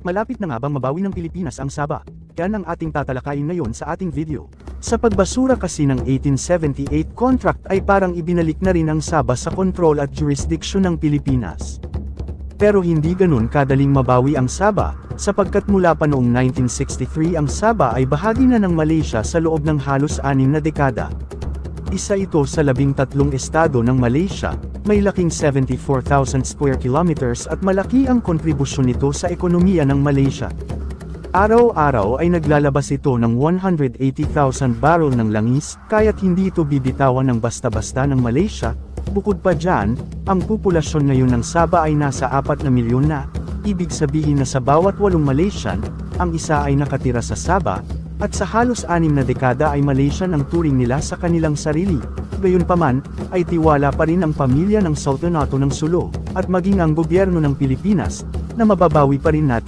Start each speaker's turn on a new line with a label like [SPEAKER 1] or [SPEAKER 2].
[SPEAKER 1] Malapit na nga bang mabawi ng Pilipinas ang Sabah? Yan ang ating tatalakayin ngayon sa ating video. Sa pagbasura kasi ng 1878 contract ay parang ibinalik na rin ang Sabah sa kontrol at jurisdiction ng Pilipinas. Pero hindi ganun kadaling mabawi ang Sabah, sapagkat mula pa noong 1963 ang Sabah ay bahagi na ng Malaysia sa loob ng halos 6 na dekada. Isa ito sa 13 estado ng Malaysia, may laking 74,000 square kilometers at malaki ang kontribusyon nito sa ekonomiya ng Malaysia. Araw-araw ay naglalabas ito ng 180,000 barrel ng langis, kaya't hindi ito bibitawan ng basta-basta ng Malaysia. Bukod pa dyan, ang populasyon ngayon ng Sabah ay nasa 4 na milyon na, ibig sabihin na sa bawat 8 Malaysian, ang isa ay nakatira sa Sabah, at sa halos 6 na dekada ay Malaysian ang turing nila sa kanilang sarili. Gayunpaman, ay tiwala pa rin ang pamilya ng Sultanato ng Sulu, at maging ang gobyerno ng Pilipinas, na mababawi pa rin natin